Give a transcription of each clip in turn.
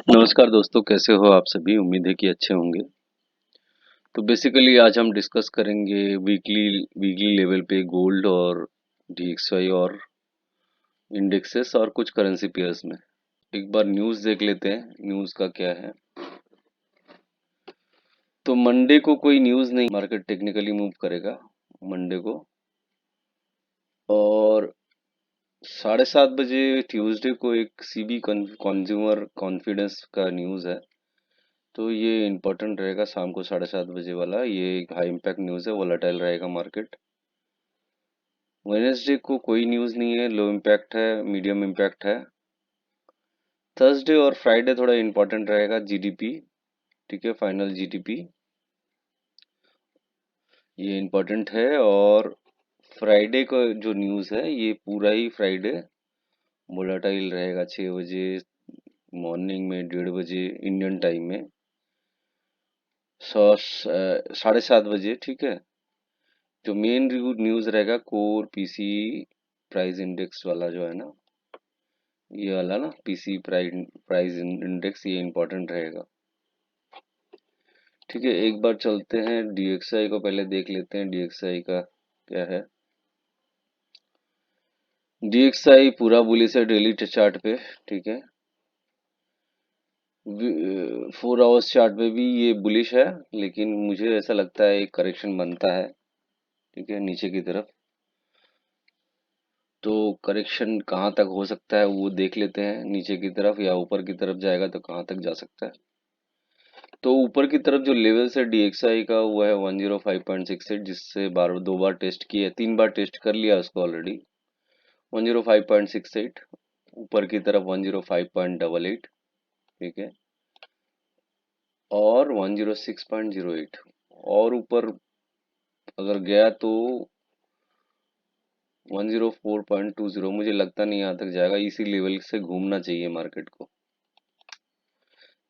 नमस्कार दोस्तों, कैसे हो आप सभी। उम्मीद है कि अच्छे होंगे। तो बेसिकली आज हम डिस्कस करेंगे वीकली वीकली लेवल पे गोल्ड और डीएक्सवाई और इंडेक्सेस और कुछ करेंसी पेयर्स में। एक बार न्यूज़ देख लेते हैं, न्यूज़ का क्या है। तो मंडे को कोई न्यूज़ नहीं, मार्केट टेक्निकली मूव करेगा मंडे को। और 7:30 बजे ट्यूसडे को एक सीबी कंज्यूमर कॉन्फिडेंस का न्यूज़ है। तो ये इम्पोर्टेंट रहेगा, शाम को 7:30 बजे वाला। ये एक हाई इम्पैक्ट न्यूज़ है, वोलेटाइल रहेगा मार्केट। वेनेसडे को कोई न्यूज़ नहीं है, लो इम्पैक्ट है, मीडियम इम्पैक्ट है। थर्सडे और फ्राइडे थोड़ा इम्पोर्टेंट रहेगा, जीडीपी, ठीक है, फाइनल जीडीपी, ये इम्पोर्टेंट है। और फ्राइडे का जो न्यूज़ है ये पूरा ही फ्राइडे वोलेटाइल रहेगा। 6 बजे मॉर्निंग में, 1:30 बजे इंडियन टाइम में, 7:30 बजे, ठीक है। जो मेन न्यूज़ रहेगा कोर पीसी प्राइस इंडेक्स वाला जो है ना, ये वाला ना, पीसी प्राइस इंडेक्स, ये इम्पोर्टेंट रहेगा, ठीक है। एक बार चलते हैं डीएक्सआई को पहले देख लेते हैं, डीएक्सआई का क्या है। डीएक्सआई पूरा बुलिश है डेली चार्ट पे, ठीक है। 4 आवर्स चार्ट पे भी ये बुलिश है, लेकिन मुझे ऐसा लगता है एक करेक्शन बनता है, ठीक है, नीचे की तरफ। तो करेक्शन कहाँ तक हो सकता है वो देख लेते हैं, नीचे की तरफ या ऊपर की तरफ जाएगा तो कहाँ तक जा सकता है। तो ऊपर की तरफ जो लेवल्स है डीएक्सआई का वो है 105.68, जिससे दो बार टेस्ट किया, 3 बार टेस्ट कर लिया उसको ऑलरेडी। 105.68, ऊपर की तरफ 105.88, ठीक है, और 106.08, और ऊपर अगर गया तो 104.20। मुझे लगता नहीं यहाँ तक जाएगा, इसी लेवल से घूमना चाहिए मार्केट को।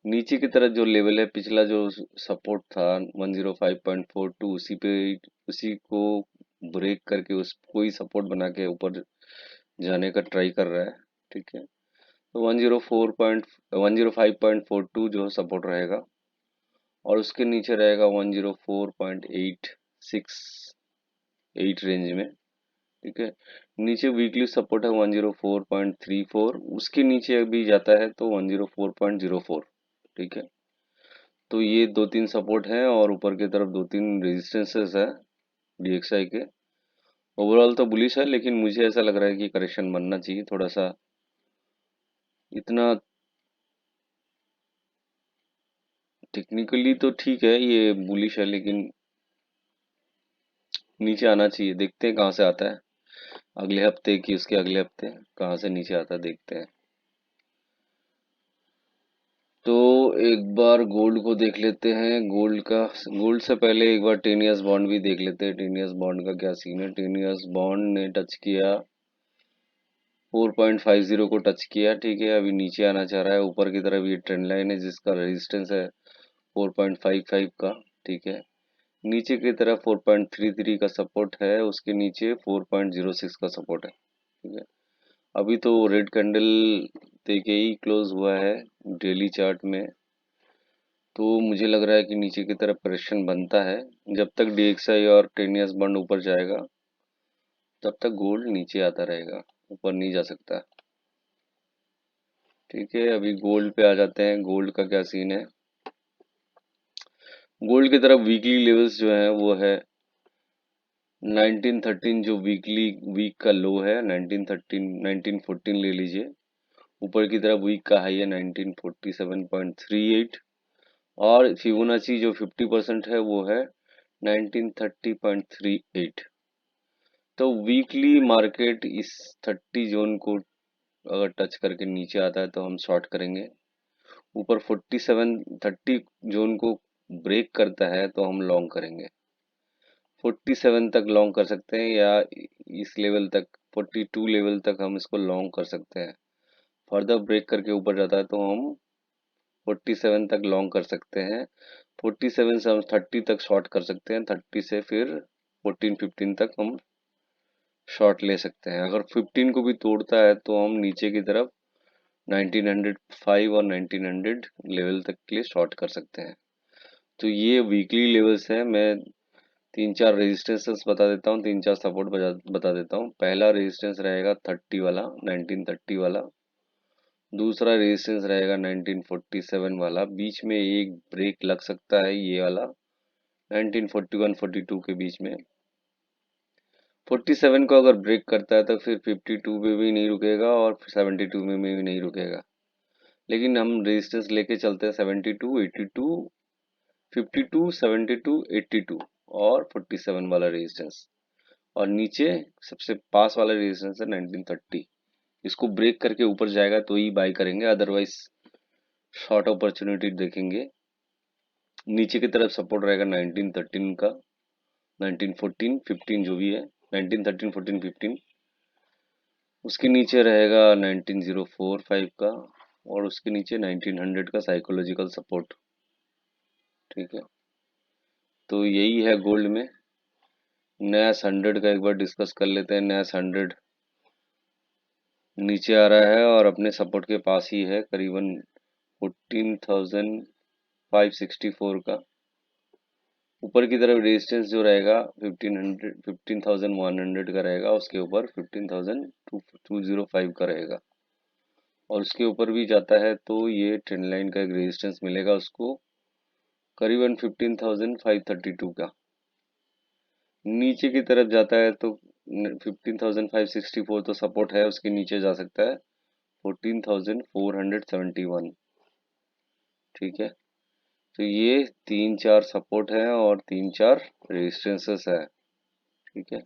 नीचे की तरफ जो लेवल है, पिछला जो सपोर्ट था 105.42, उसी को ब्रेक करके उसको ही सपोर्ट बना के ऊपर जाने का ट्राई कर रहा है, ठीक है। तो 105.42 जो सपोर्ट रहेगा, और उसके नीचे रहेगा 104.868 रेंज में, ठीक है। नीचे वीकली सपोर्ट है 104.34, उसके नीचे अभी जाता है तो 104.04, ठीक है। तो ये 2-3 सपोर्ट हैं और ऊपर की तरफ 2-3 रेजिस्टेंसेस है डीएक्सआई के। ओवरऑल तो बुलिश है, लेकिन मुझे ऐसा लग रहा है कि करेक्शन बनना चाहिए थोड़ा सा। इतना टेक्निकली तो ठीक है, ये बुलिश है, लेकिन नीचे आना चाहिए। देखते हैं कहाँ से आता है, अगले हफ्ते की उसके अगले हफ्ते कहाँ से नीचे आता है, देखते हैं। तो एक बार गोल्ड को देख लेते हैं। गोल्ड से पहले एक बार 10 इयर्स बॉन्ड भी देख लेते हैं। 10 इयर्स बॉन्ड का क्या सीन है। 10 इयर्स बॉन्ड ने टच किया 4.50 को टच किया, ठीक है। अभी नीचे आना चाह रहा है ऊपर की तरफ। ये ट्रेंड लाइन है जिसका रेजिस्टेंस है 4.55 का, ठीक है। नीचे की तरफ 4.33 का सपोर्ट है, उसके नीचे 4.06 का सपोर्ट है, ठीक है। अभी तो रेड कैंडल दे के ही क्लोज हुआ है डेली चार्ट में। तो मुझे लग रहा है कि नीचे की तरफ करेक्शन बनता है। जब तक डीएक्सआई और 10 इयर्स बॉन्ड ऊपर जाएगा तब तक गोल्ड नीचे आता रहेगा, ऊपर नहीं जा सकता, ठीक है। अभी गोल्ड पे आ जाते हैं, गोल्ड का क्या सीन है। गोल्ड की तरफ वीकली लेवल्स जो है वो है 1913, जो वीक का लो है 1913, 1914 ले लीजिए। ऊपर की तरफ वीक का हाई है 1947.38, और फिबोनाची जो 50% है वो है 1930.38। तो वीकली मार्केट इस 30 जोन को अगर टच करके नीचे आता है तो हम शॉर्ट करेंगे। ऊपर 30 जोन को ब्रेक करता है तो हम लॉन्ग करेंगे। 47 तक लॉन्ग कर सकते हैं, या इस लेवल तक 42 लेवल तक हम इसको लॉन्ग कर सकते हैं। फर्दर ब्रेक करके ऊपर जाता है तो हम 47 तक लॉन्ग कर सकते हैं। 47 से हम 30 तक शॉर्ट कर सकते हैं। 30 से फिर 14-15 तक हम शॉर्ट ले सकते हैं। अगर 15 को भी तोड़ता है तो हम नीचे की तरफ 1905 और 1900 लेवल तक के लिए शॉर्ट कर सकते हैं। तो ये वीकली लेवल्स है। मैं तीन चार रेजिस्टेंसेस बता देता हूँ, तीन चार सपोर्ट बता देता हूँ। पहला रेजिस्टेंस रहेगा 30 वाला, 1930 वाला। दूसरा रेजिस्टेंस रहेगा 1947 वाला। बीच में एक ब्रेक लग सकता है ये वाला 1941-42 के बीच में। 47 को अगर ब्रेक करता है तो फिर 52 में भी नहीं रुकेगा और 72 में भी नहीं रुकेगा। लेकिन हम रेजिस्टेंस लेके चलते हैं 72, 82, 52, 72, 82 और 47 वाला रेजिस्टेंस। और नीचे सबसे पास वाला रेजिस्टेंस है 1930। इसको ब्रेक करके ऊपर जाएगा तो ही बाय करेंगे, अदरवाइज शॉर्ट अपॉर्चुनिटी देखेंगे। नीचे की तरफ सपोर्ट रहेगा 1913 का, 1914, 15 जो भी है, 1913, 14, 15। उसके नीचे रहेगा 19045 का, और उसके नीचे 1900 का साइकोलॉजिकल सपोर्ट। ठीक है, तो यही है गोल्ड में। नैस 100 का एक बार डिस्कस कर लेते हैं। नैस 100 नीचे आ रहा है और अपने सपोर्ट के पास ही है, करीबन 14,564 का। ऊपर की तरफ रेजिस्टेंस जो रहेगा 1500, 15,100 का रहेगा। उसके ऊपर 15,205 का रहेगा। और उसके ऊपर भी जाता है तो ये ट्रेंड लाइन का एक रेजिस्टेंस मिलेगा उसको, करीबन 15,532 का। नीचे की तरफ जाता है तो 15,564 तो सपोर्ट है, उसके नीचे जा सकता है 14,471। ठीक है, तो ये तीन चार सपोर्ट है और तीन चार रेजिस्टेंसेस है। ठीक है,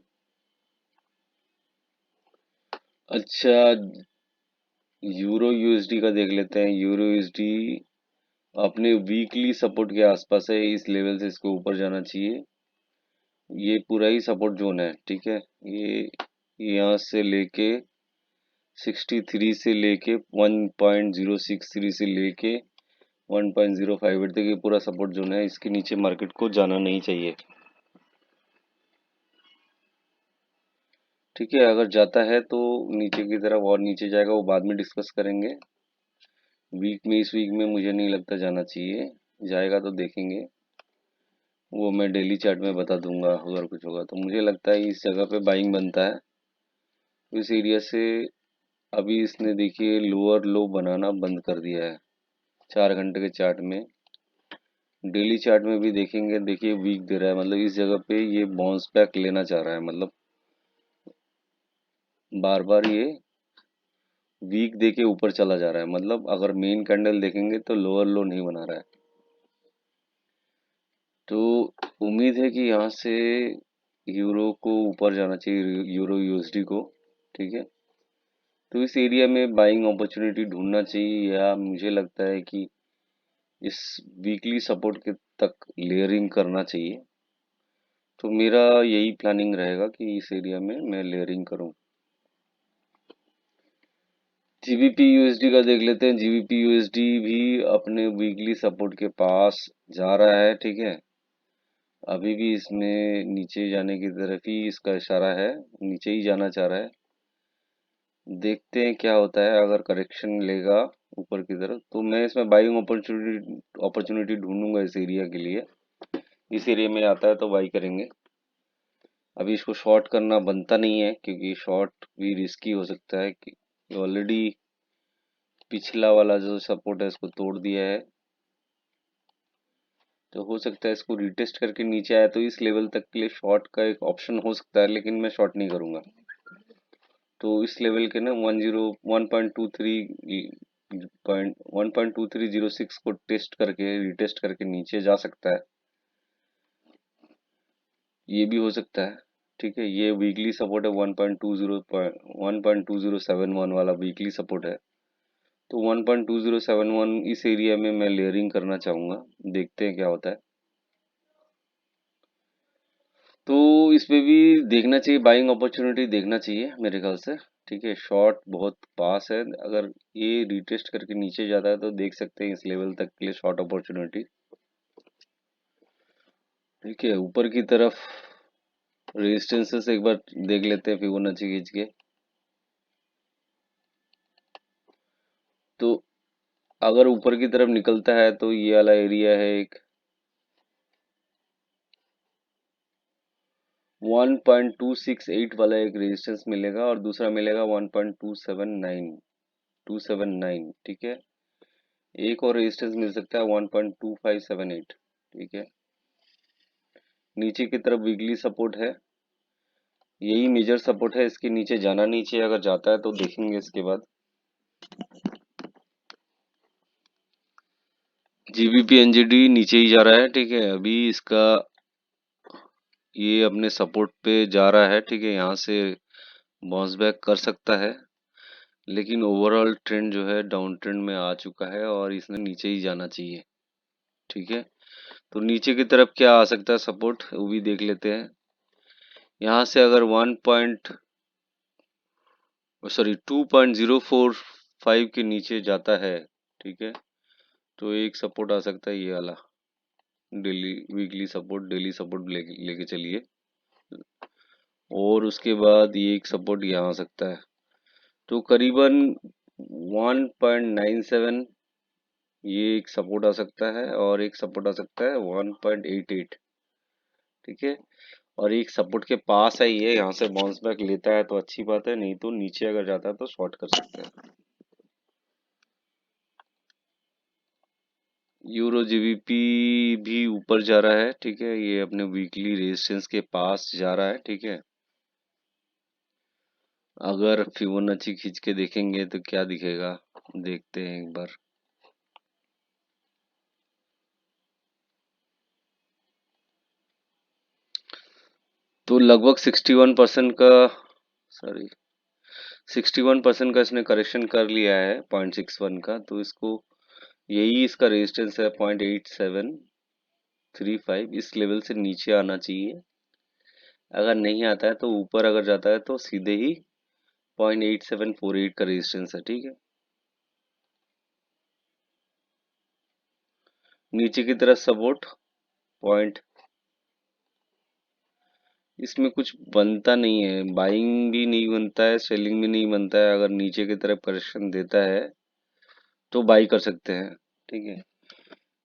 अच्छा, यूरो यूएसडी का देख लेते हैं। यूरो यूएसडी अपने वीकली सपोर्ट के आसपास है, इस लेवल से इसको ऊपर जाना चाहिए। ये पूरा ही सपोर्ट जोन है। ठीक है, ये यहाँ से लेके 63 से लेके 1.063 से लेके 1.058 तक ये पूरा सपोर्ट जोन है। इसके नीचे मार्केट को जाना नहीं चाहिए। ठीक है, अगर जाता है तो नीचे की तरफ और नीचे जाएगा, वो बाद में डिस्कस करेंगे। वीक में, इस वीक में मुझे नहीं लगता जाना चाहिए, जाएगा तो देखेंगे, वो मैं डेली चार्ट में बता दूंगा अगर कुछ होगा तो। मुझे लगता है इस जगह पे बाइंग बनता है। तो इस एरिया से अभी इसने देखिए लोअर लो बनाना बंद कर दिया है 4 घंटे के चार्ट में। डेली चार्ट में भी देखेंगे, देखिए वीक दे रहा है, मतलब इस जगह पे ये बाउंस बैक लेना चाह रहा है। मतलब बार बार ये वीक दे के ऊपर चला जा रहा है। मतलब अगर मेन कैंडल देखेंगे तो लोअर लो नहीं बना रहा है। तो उम्मीद है कि यहाँ से यूरो को ऊपर जाना चाहिए, यूरो यूएसडी को। ठीक है, तो इस एरिया में बाइंग अपॉर्चुनिटी ढूंढना चाहिए, या मुझे लगता है कि इस वीकली सपोर्ट के तक लेयरिंग करना चाहिए। तो मेरा यही प्लानिंग रहेगा कि इस एरिया में मैं लेयरिंग करूं। जीबीपी यूएसडी का देख लेते हैं। जीबीपी यूएसडी भी अपने वीकली सपोर्ट के पास जा रहा है। ठीक है, अभी भी इसमें नीचे जाने की तरफ ही इसका इशारा है, नीचे ही जाना चाह रहा है। देखते हैं क्या होता है। अगर करेक्शन लेगा ऊपर की तरफ तो मैं इसमें बाइंग अपॉर्चुनिटी ढूंढूंगा इस एरिया के लिए। इस एरिया में आता है तो बाई करेंगे। अभी इसको शॉर्ट करना बनता नहीं है, क्योंकि शॉर्ट भी रिस्की हो सकता है कि ऑलरेडी पिछला वाला जो सपोर्ट है इसको तोड़ दिया है। तो हो सकता है इसको रिटेस्ट करके नीचे आया तो इस लेवल तक के लिए शॉर्ट का एक ऑप्शन हो सकता है, लेकिन मैं शॉर्ट नहीं करूंगा। तो इस लेवल के ना 1.2306 को टेस्ट करके रिटेस्ट करके नीचे जा सकता है, ये भी हो सकता है। ठीक है, ये वीकली सपोर्ट है 1.2071 वाला वीकली सपोर्ट है। तो 1.2071 इस एरिया में मैं लेयरिंग करना चाहूंगा, देखते हैं क्या होता है। तो इसमें भी देखना चाहिए, बाइंग अपॉर्चुनिटी देखना चाहिए मेरे ख्याल से। ठीक है, शॉर्ट बहुत पास है, अगर ये रिटेस्ट करके नीचे जाता है तो देख सकते हैं इस लेवल तक के लिए शॉर्ट अपॉर्चुनिटी। ठीक है, ऊपर की तरफ रेजिस्टेंसेस एक बार देख लेते हैं फिबोनाची खींच के। तो अगर ऊपर की तरफ निकलता है तो ये वाला एरिया है एक 1.268 वाला एक रेजिस्टेंस मिलेगा और दूसरा मिलेगा 1.279 ठीक है। एक और रेजिस्टेंस मिल सकता है 1.2578 ठीक है। नीचे की तरफ वीकली सपोर्ट है, यही मेजर सपोर्ट है, इसके नीचे जाना नहीं चाहिए, अगर जाता है तो देखेंगे इसके बाद। जीबीपी एनजीडी नीचे ही जा रहा है ठीक है, अभी इसका ये अपने सपोर्ट पे जा रहा है ठीक है, यहाँ से बाउंस बैक कर सकता है, लेकिन ओवरऑल ट्रेंड जो है डाउन ट्रेंड में आ चुका है और इसने नीचे ही जाना चाहिए ठीक है। तो नीचे की तरफ क्या आ सकता है सपोर्ट, वो भी देख लेते हैं। यहाँ से अगर 2.045 के नीचे जाता है ठीक है, तो एक सपोर्ट आ सकता है ये वाला, daily weekly support, daily support लेके चलिए। और उसके बाद ये एक सपोर्ट यहाँ आ सकता है, तो करीबन 1.97 ये एक सपोर्ट आ सकता है, और एक सपोर्ट आ सकता है 1.88 ठीक है। और एक सपोर्ट के पास है ये, यहाँ से बाउंस बैक लेता है तो अच्छी बात है, नहीं तो नीचे अगर जाता है तो शॉर्ट कर सकते हैं। यूरो जीबीपी भी ऊपर जा रहा है ठीक है, ये अपने वीकली रेजिस्टेंस के पास जा रहा है ठीक है। अगर फिबोनाची खींच के देखेंगे तो क्या दिखेगा, देखते हैं एक बार। तो लगभग 61% का, सॉरी 61% का इसने करेक्शन कर लिया है 0.61 का, तो इसको यही इसका रेजिस्टेंस है 0.8735, इस लेवल से नीचे आना चाहिए। अगर नहीं आता है तो ऊपर अगर जाता है तो सीधे ही 0.8748 का रेजिस्टेंस है ठीक है। नीचे की तरफ सपोर्ट पॉइंट, इसमें कुछ बनता नहीं है, बाइंग भी नहीं बनता है, सेलिंग भी नहीं बनता है। अगर नीचे की तरफ करेक्शन देता है तो बाई कर सकते हैं ठीक है,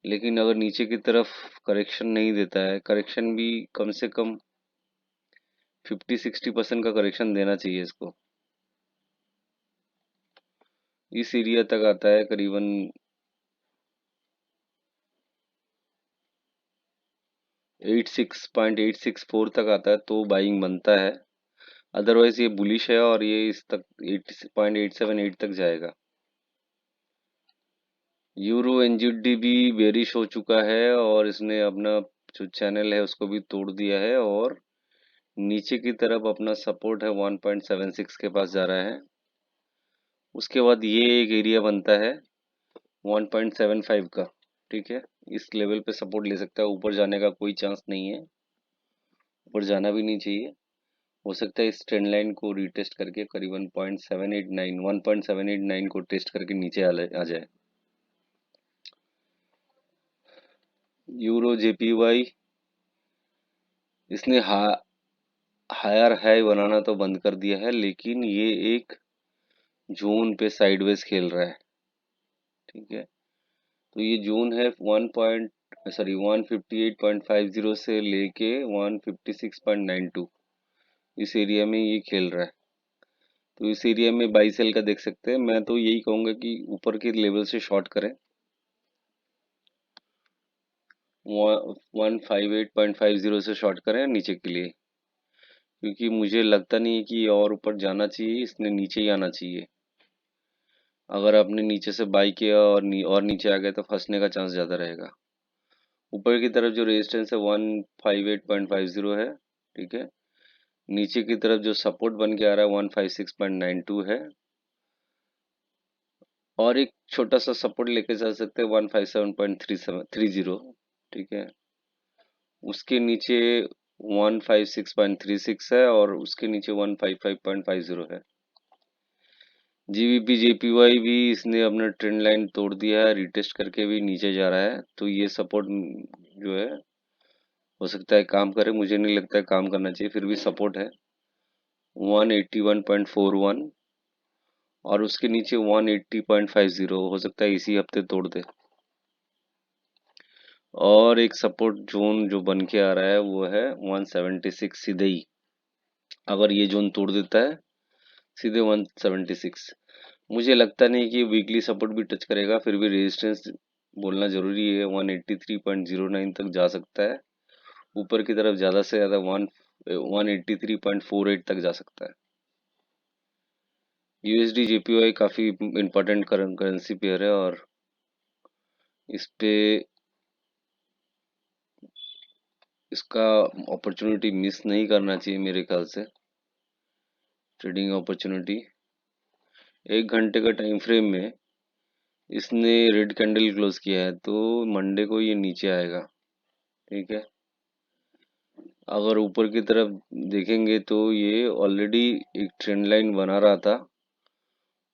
लेकिन अगर नीचे की तरफ करेक्शन नहीं देता है, करेक्शन भी कम से कम 50-60% का करेक्शन देना चाहिए इसको, इस एरिया तक आता है करीबन 86.864 तक आता है तो बाइंग बनता है। अदरवाइज ये बुलिश है और ये इस तक 80.878 तक जाएगा। यूरो एनजीडी भी बेरिश हो चुका है और इसने अपना जो चैनल है उसको भी तोड़ दिया है, और नीचे की तरफ अपना सपोर्ट है 1.76 के पास जा रहा है। उसके बाद ये एक एरिया बनता है 1.75 का ठीक है, इस लेवल पे सपोर्ट ले सकता है, ऊपर जाने का कोई चांस नहीं है, ऊपर जाना भी नहीं चाहिए। हो सकता है इस ट्रेंड लाइन को रीटेस्ट करके करीबन 1.789 को टेस्ट करके नीचे आ जाए। यूरो जेपीवाई इसने हायर हाई बनाना तो बंद कर दिया है, लेकिन ये एक जोन पे साइडवेज खेल रहा है ठीक है। तो ये जोन है 158.50 से लेके 156.92, इस एरिया में ये खेल रहा है। तो इस एरिया में बाई सेल का देख सकते हैं, मैं तो यही कहूंगा कि ऊपर के लेवल से शॉर्ट करें, 158.50 से शॉर्ट करें नीचे के लिए, क्योंकि मुझे लगता नहीं है कि ये और ऊपर जाना चाहिए, इसने नीचे ही आना चाहिए। अगर आपने नीचे से बाई किया और और नीचे आ गए तो फंसने का चांस ज़्यादा रहेगा। ऊपर की तरफ जो रेजिस्टेंस है 158.50 है ठीक है, नीचे की तरफ जो सपोर्ट बन के आ रहा है 156.92 है, और एक छोटा सा सपोर्ट लेके चल सकते हैं 157.30 ठीक है। उसके नीचे 156.36 है और उसके नीचे 155.50 है। जीबीपी जेपीवाई भी इसने अपना ट्रेंड लाइन तोड़ दिया है, रिटेस्ट करके भी नीचे जा रहा है, तो ये सपोर्ट जो है हो सकता है काम करे, मुझे नहीं लगता है काम करना चाहिए, फिर भी सपोर्ट है 181.41 और उसके नीचे 180.50 हो सकता है इसी हफ्ते तोड़ दे। और एक सपोर्ट जोन जो बन के आ रहा है वो है 176 सीधे ही, अगर ये जोन तोड़ देता है सीधे 176, मुझे लगता नहीं कि वीकली सपोर्ट भी टच करेगा, फिर भी रेजिस्टेंस बोलना जरूरी है। 183.09 तक जा सकता है, ऊपर की तरफ ज़्यादा से ज़्यादा 183.48 तक जा सकता है। यूएसडी जेपीवाई काफ़ी इंपॉर्टेंट करेंसी पेयर है, और इस पे इसका अपॉर्चुनिटी मिस नहीं करना चाहिए मेरे ख्याल से। ट्रेडिंग अपॉर्चुनिटी 1 घंटे का टाइम फ्रेम में इसने रेड कैंडल क्लोज किया है, तो मंडे को ये नीचे आएगा। ठीक है, अगर ऊपर की तरफ देखेंगे तो ये ऑलरेडी एक ट्रेंड लाइन बना रहा था,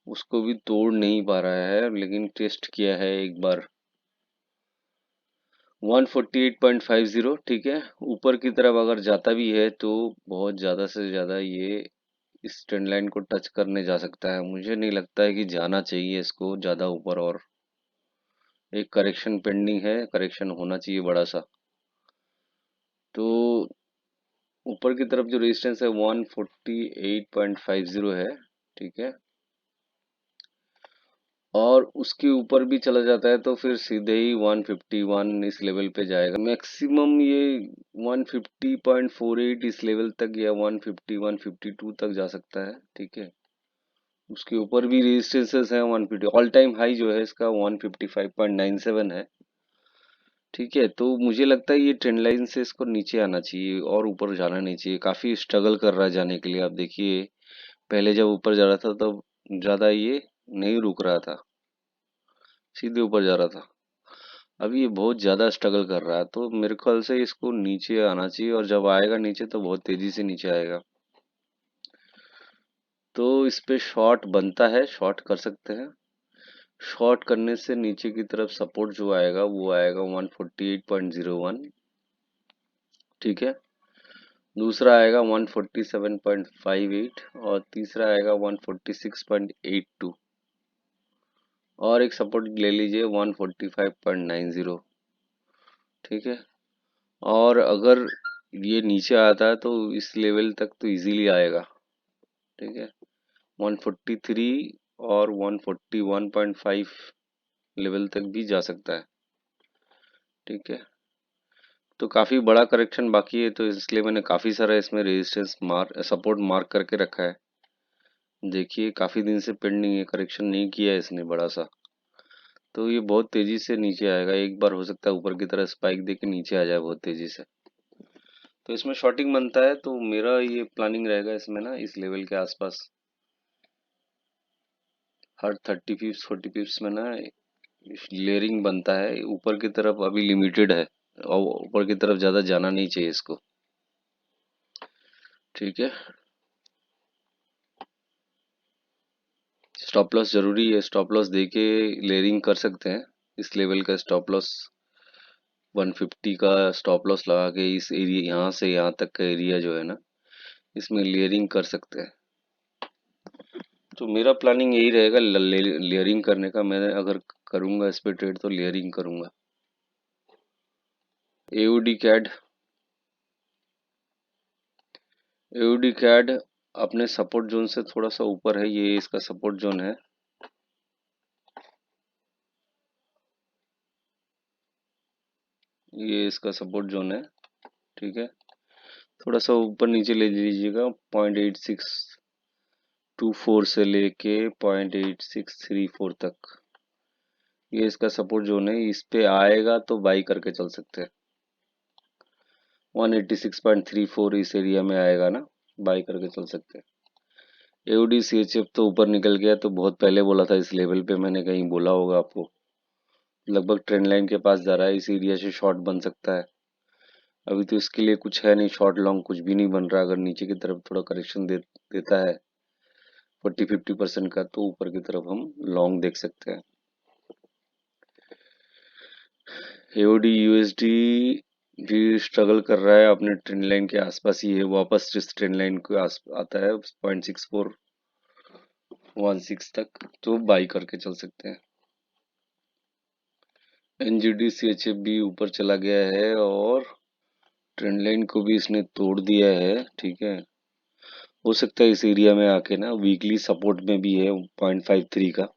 उसको भी तोड़ नहीं पा रहा है, लेकिन टेस्ट किया है एक बार 148.50। ठीक है, ऊपर की तरफ अगर जाता भी है तो बहुत ज़्यादा से ज़्यादा ये इस ट्रेंड लाइन को टच करने जा सकता है। मुझे नहीं लगता है कि जाना चाहिए इसको ज़्यादा ऊपर, और एक करेक्शन पेंडिंग है, करेक्शन होना चाहिए बड़ा सा। तो ऊपर की तरफ जो रेजिस्टेंस है 148.50 है। ठीक है, और उसके ऊपर भी चला जाता है तो फिर सीधे ही 151 इस लेवल पे जाएगा। मैक्सिमम ये 150.48 इस लेवल तक, या 150 152 तक जा सकता है। ठीक है, उसके ऊपर भी रेजिस्टेंसेस हैं 150, ऑल टाइम हाई जो है इसका 155.97 है। ठीक है, तो मुझे लगता है ये ट्रेंड लाइन से इसको नीचे आना चाहिए और ऊपर जाना नहीं चाहिए। काफ़ी स्ट्रगल कर रहा है जाने के लिए। आप देखिए, पहले जब ऊपर जा रहा था तब ज़्यादा ये नहीं रुक रहा था, सीधे ऊपर जा रहा था। अभी ये बहुत ज़्यादा स्ट्रगल कर रहा है, तो मेरे ख्याल से इसको नीचे आना चाहिए, और जब आएगा नीचे तो बहुत तेज़ी से नीचे आएगा। तो इस पे शॉर्ट बनता है, शॉर्ट कर सकते हैं। शॉर्ट करने से नीचे की तरफ सपोर्ट जो आएगा वो आएगा 148.01। ठीक है, दूसरा आएगा 147.58, और तीसरा आएगा 146.82, और एक सपोर्ट ले लीजिए 145.90। ठीक है, और अगर ये नीचे आता है तो इस लेवल तक तो इजीली आएगा। ठीक है, 143 और 141.5 लेवल तक भी जा सकता है। ठीक है, तो काफ़ी बड़ा करेक्शन बाकी है, तो इसलिए मैंने काफ़ी सारा इसमें रेजिस्टेंस सपोर्ट मार्क करके रखा है। देखिए, काफ़ी दिन से पेंडिंग है, करेक्शन नहीं किया है इसने बड़ा सा, तो ये बहुत तेज़ी से नीचे आएगा। एक बार हो सकता है ऊपर की तरह स्पाइक दे के नीचे आ जाए बहुत तेज़ी से, तो इसमें शॉर्टिंग बनता है। तो मेरा ये प्लानिंग रहेगा इसमें ना, इस लेवल के आसपास हर 30 पिप्स 40 पिप्स में ना लेयरिंग बनता है। ऊपर की तरफ अभी लिमिटेड है, और ऊपर की तरफ ज़्यादा जाना नहीं चाहिए इसको। ठीक है, स्टॉप लॉस जरूरी है, स्टॉप लॉस देके लेयरिंग कर सकते हैं। इस लेवल का स्टॉप लॉस 150 का स्टॉप लॉस लगा के इस एरिया, यहाँ से यहाँ तक का एरिया जो है ना, इसमें लेयरिंग कर सकते हैं। तो मेरा प्लानिंग यही रहेगा लेयरिंग करने का। मैं अगर करूँगा इस पे ट्रेड तो लेयरिंग करूँगा। एओडी कैड, एओडी कैड अपने सपोर्ट जोन से थोड़ा सा ऊपर है, ये इसका सपोर्ट जोन है। ये इसका सपोर्ट जोन है। ठीक है, थोड़ा सा ऊपर नीचे ले लीजिएगा, 0.8624 से लेके 0.8634 तक, ये इसका सपोर्ट जोन है। इस पे आएगा तो बाई करके चल सकते हैं। 186.34 इस एरिया में आएगा ना, बाई करके चल सकते हैं। एओडी सीएचएफ तो ऊपर निकल गया, तो बहुत पहले बोला था इस लेवल पे, मैंने कहीं बोला होगा आपको। लगभग ट्रेंड लाइन के पास जा रहा है, इस एरिया से शॉर्ट बन सकता है। अभी तो इसके लिए कुछ है नहीं, शॉर्ट लॉन्ग कुछ भी नहीं बन रहा। अगर नीचे की तरफ थोड़ा करेक्शन देता है 40-50% का, तो ऊपर की तरफ हम लॉन्ग देख सकते हैं। एओडी यूएसडी भी स्ट्रगल कर रहा है, अपने ट्रेंड लाइन के आसपास ही है, वापस इस ट्रेंड लाइन के आस आता है 0.64। 16 तक तो बाई करके चल सकते हैं। एनजीडी सीएचएफ भी ऊपर चला गया है और ट्रेंड लाइन को भी इसने तोड़ दिया है, ठीक है। हो सकता है इस एरिया में आके ना वीकली सपोर्ट में भी है 0.53 का,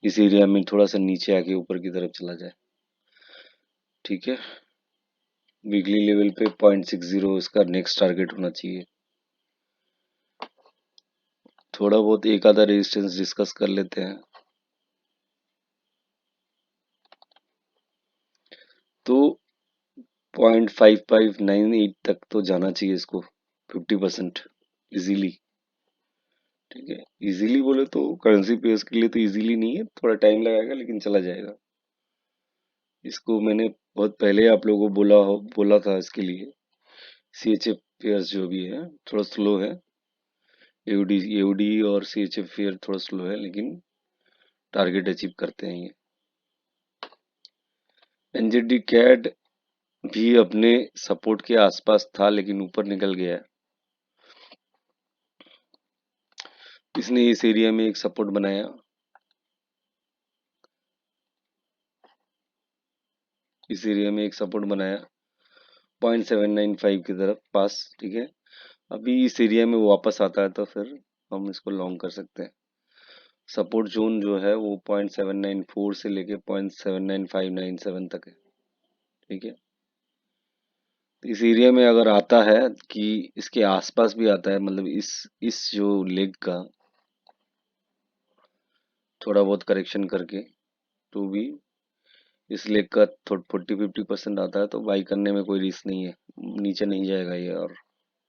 इस एरिया में थोड़ा सा नीचे आके ऊपर की तरफ चला जाए, ठीक है। वीकली लेवल पे 0.60 इसका नेक्स्ट टारगेट होना चाहिए। थोड़ा बहुत एक आधा रेजिस्टेंस डिस्कस कर लेते हैं। तो 0.5598 तक तो जाना चाहिए इसको 50% इजीली, ठीक है। इजीली बोले तो करेंसी पेयर्स के लिए तो इजीली नहीं है, थोड़ा टाइम लगेगा लेकिन चला जाएगा। इसको मैंने बहुत पहले आप लोगों को बोला था इसके लिए। सीएचएफ पेयर्स जो भी है थोड़ा स्लो है, एओडी और सीएचएफ पेयर थोड़ा स्लो है, लेकिन टारगेट अचीव करते हैं ये। एनजेडी कैड भी अपने सपोर्ट के आसपास था लेकिन ऊपर निकल गया है। इसने इस एरिया में एक सपोर्ट बनाया, इस एरिया में एक सपोर्ट बनाया 0.795 की तरफ पास, ठीक है। अभी इस एरिया में वापस आता है तो फिर हम इसको लॉन्ग कर सकते हैं। सपोर्ट जोन जो है वो 0.794 से लेके 0.799597 तक है, ठीक है। तो इस एरिया में अगर आता है कि इसके आसपास भी आता है, मतलब इस जो लेग का थोड़ा बहुत करेक्शन करके तो भी इस लेग का 40-50% आता है तो बाई करने में कोई रिस्क नहीं है, नीचे नहीं जाएगा ये। और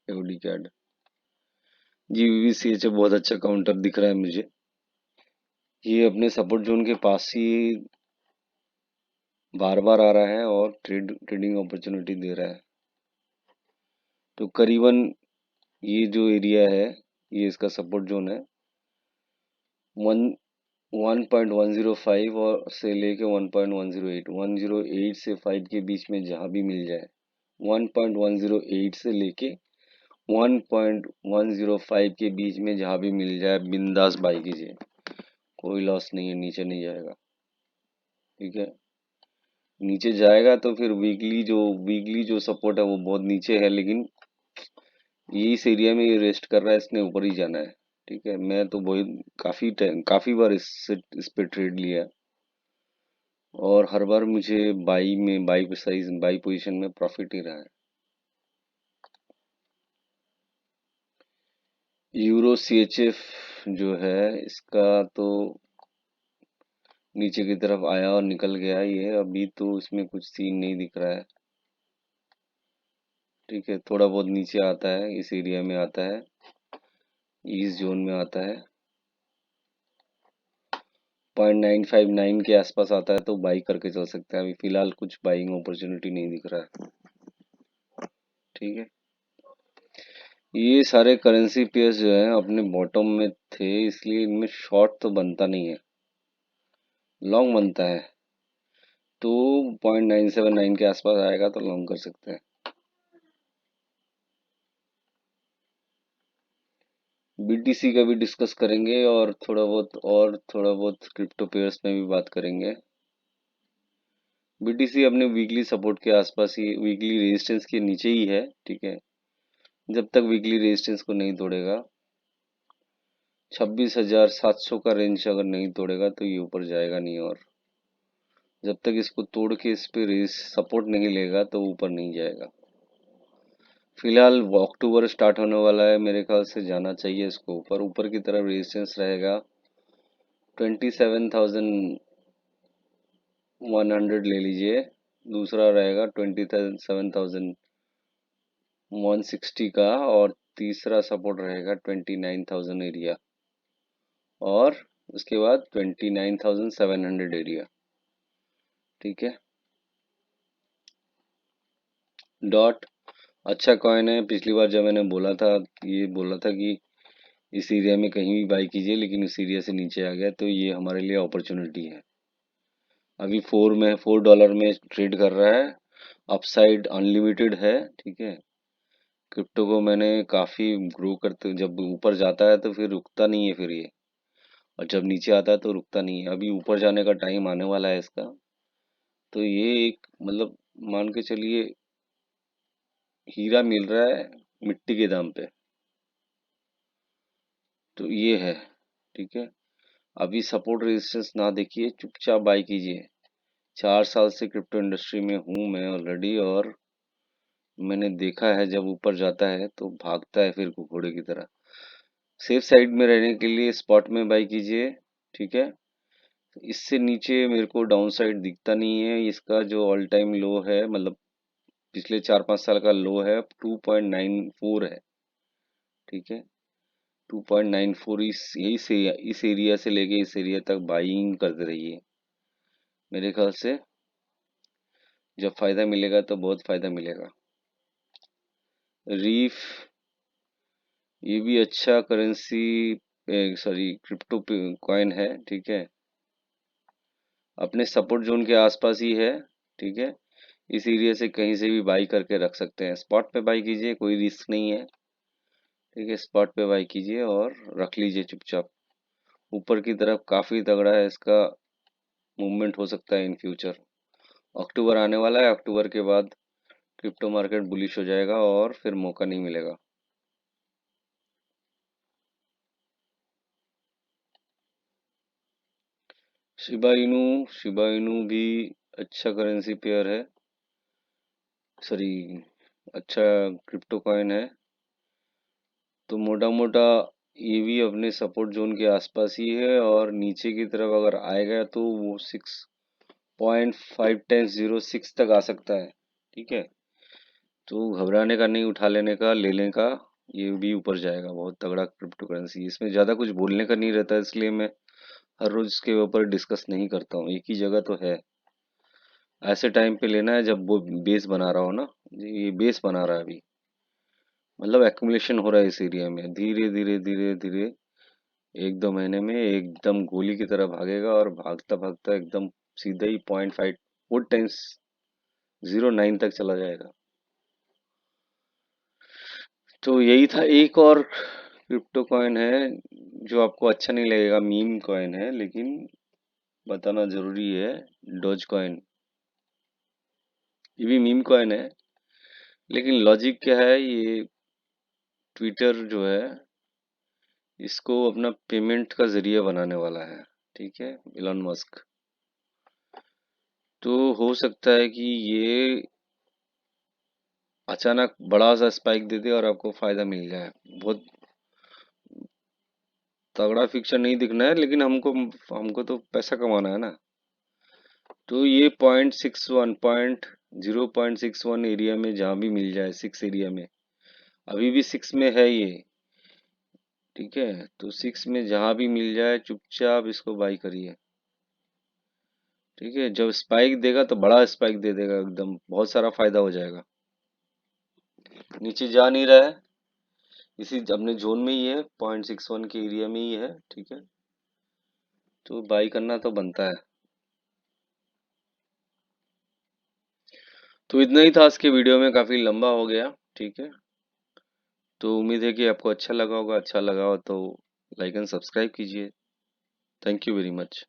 एओडी कैड जीवीसीएच बहुत अच्छा काउंटर दिख रहा है मुझे, ये अपने सपोर्ट जोन के पास ही बार बार आ रहा है और ट्रेडिंग अपॉर्चुनिटी दे रहा है। तो करीबन ये जो एरिया है ये इसका सपोर्ट जोन है, 1.105 और से लेके 1.108, 108 से 5 के बीच में जहाँ भी मिल जाए, 1.108 से लेके 1.105 के बीच में जहाँ भी मिल जाए बिंदास बाई कीजिए, कोई लॉस नहीं है, नीचे नहीं जाएगा, ठीक है। नीचे जाएगा तो फिर वीकली जो सपोर्ट है वो बहुत नीचे है, लेकिन ये इस एरिया में ये रेस्ट कर रहा है, इसने ऊपर ही जाना है, ठीक है। मैं तो बहुत काफी बार इस पे ट्रेड लिया और हर बार मुझे बाई पोजीशन में प्रॉफिट ही रहा है। यूरो सीएचएफ जो है इसका तो नीचे की तरफ आया और निकल गया ये, अभी तो इसमें कुछ सीन नहीं दिख रहा है, ठीक है। थोड़ा बहुत नीचे आता है, इस एरिया में आता है, इस जोन में आता है, 0.959 के आसपास आता है तो बाई करके चल सकते हैं। अभी फिलहाल कुछ बाइंग अपॉर्चुनिटी नहीं दिख रहा है, ठीक है। ये सारे करेंसी पेयर्स जो है अपने बॉटम में थे, इसलिए इनमें शॉर्ट तो बनता नहीं है, लॉन्ग बनता है। तो 0.979 के आसपास आएगा तो लॉन्ग कर सकते हैं। बीटीसी का भी डिस्कस करेंगे और थोड़ा बहुत क्रिप्टो पेयर्स में भी बात करेंगे। बीटीसी अपने वीकली सपोर्ट के आसपास ही, वीकली रेजिस्टेंस के नीचे ही है, ठीक है। जब तक वीकली रेजिस्टेंस को नहीं तोड़ेगा, 26,700 का रेंज अगर नहीं तोड़ेगा तो ये ऊपर जाएगा नहीं, और जब तक इसको तोड़ के इस पे रेस सपोर्ट नहीं लेगा तो ऊपर नहीं जाएगा। फिलहाल अक्टूबर स्टार्ट होने वाला है, मेरे ख्याल से जाना चाहिए इसको ऊपर, ऊपर की तरफ रेजिस्टेंस रहेगा 27,100 ले लीजिए, दूसरा रहेगा 27,160 का, और तीसरा सपोर्ट रहेगा 29,000 एरिया, और उसके बाद 29,700 एरिया, ठीक है। डॉट अच्छा कॉइन है, पिछली बार जब मैंने बोला था कि इस एरिया में कहीं भी बाई कीजिए, लेकिन इस एरिया से नीचे आ गया तो ये हमारे लिए अपॉर्चुनिटी है। अभी $4 में ट्रेड कर रहा है, अपसाइड अनलिमिटेड है, ठीक है। क्रिप्टो को मैंने काफी ग्रो करते, जब ऊपर जाता है तो फिर रुकता नहीं है, फिर ये और जब नीचे आता है तो रुकता नहीं है। अभी ऊपर जाने का टाइम आने वाला है इसका। तो ये एक मतलब मान के चलिए हीरा मिल रहा है मिट्टी के दाम पे। तो ये है, ठीक है। अभी सपोर्ट रेजिस्टेंस ना देखिए, चुपचाप बाई कीजिए। 4 साल से क्रिप्टो इंडस्ट्री में हूँ मैं ऑलरेडी, और मैंने देखा है जब ऊपर जाता है तो भागता है फिर घोड़े की तरह। सेफ साइड में रहने के लिए स्पॉट में बाई कीजिए, ठीक है। इससे नीचे मेरे को डाउन साइड दिखता नहीं है। इसका जो ऑल टाइम लो है, मतलब पिछले 4-5 साल का लो है, 2.94 है, ठीक है। 2.94, इस एरिया से लेके इस एरिया तक बाइंग करते रहिए। मेरे ख्याल से जब फायदा मिलेगा तो बहुत फायदा मिलेगा। रीफ, ये भी अच्छा करेंसी, सॉरी क्रिप्टो कॉइन है, ठीक है। अपने सपोर्ट जोन के आसपास ही है, ठीक है। इस एरिया से कहीं से भी बाई करके रख सकते हैं। स्पॉट पे बाई कीजिए, कोई रिस्क नहीं है, ठीक है। स्पॉट पे बाई कीजिए और रख लीजिए चुपचाप। ऊपर की तरफ काफी तगड़ा है इसका, मूवमेंट हो सकता है इन फ्यूचर। अक्टूबर आने वाला है, अक्टूबर के बाद क्रिप्टो मार्केट बुलिश हो जाएगा और फिर मौका नहीं मिलेगा। शिबा इनू भी अच्छा करेंसी पेयर है, सॉरी अच्छा क्रिप्टो कॉइन है। तो मोटा मोटा ये भी अपने सपोर्ट जोन के आसपास ही है, और नीचे की तरफ अगर आएगा तो वो 6.51006 तक आ सकता है, ठीक है। तो घबराने का नहीं, उठा लेने का, ले लेने का। ये भी ऊपर जाएगा, बहुत तगड़ा क्रिप्टो करेंसी। इसमें ज़्यादा कुछ बोलने का नहीं रहता, इसलिए मैं हर रोज इसके ऊपर डिस्कस नहीं करता हूँ। एक ही जगह तो है, ऐसे टाइम पे लेना है जब वो बेस बना रहा हो ना। ये बेस बना रहा है अभी, मतलब एक्यूमुलेशन हो रहा है इस एरिया में। धीरे धीरे धीरे धीरे 1-2 महीने में एकदम गोली की तरह भागेगा, और भागता भागता एकदम सीधा ही 0.54 टाइम्स 09 तक चला जाएगा। तो यही था। एक और क्रिप्टो कॉइन है जो आपको अच्छा नहीं लगेगा, मीम कॉइन है, लेकिन बताना जरूरी है। डोज कॉइन, ये भी मीम कॉइन है, लेकिन लॉजिक क्या है, ये ट्विटर जो है इसको अपना पेमेंट का जरिया बनाने वाला है, ठीक है, इलॉन मस्क। तो हो सकता है कि ये अचानक बड़ा सा स्पाइक दे दे और आपको फायदा मिल जाए। बहुत तगड़ा फिक्सर नहीं दिखना है, लेकिन हमको हमको तो पैसा कमाना है ना। तो ये 0.61 एरिया में जहाँ भी मिल जाए, 6 एरिया में, अभी भी 6 में है ये, ठीक है। तो 6 में जहाँ भी मिल जाए चुपचाप इसको बाई करिए, ठीक है। जब स्पाइक देगा तो बड़ा स्पाइक दे देगा, एकदम बहुत सारा फायदा हो जाएगा। नीचे जा नहीं रहा है, इसी अपने जोन में ही है, 0.61 के एरिया में ही है, ठीक है। तो बाई करना तो बनता है। तो इतना ही था आज के वीडियो में, काफी लंबा हो गया, ठीक है। तो उम्मीद है कि आपको अच्छा लगा होगा। अच्छा लगा हो तो लाइक एंड सब्सक्राइब कीजिए। Thank you very much.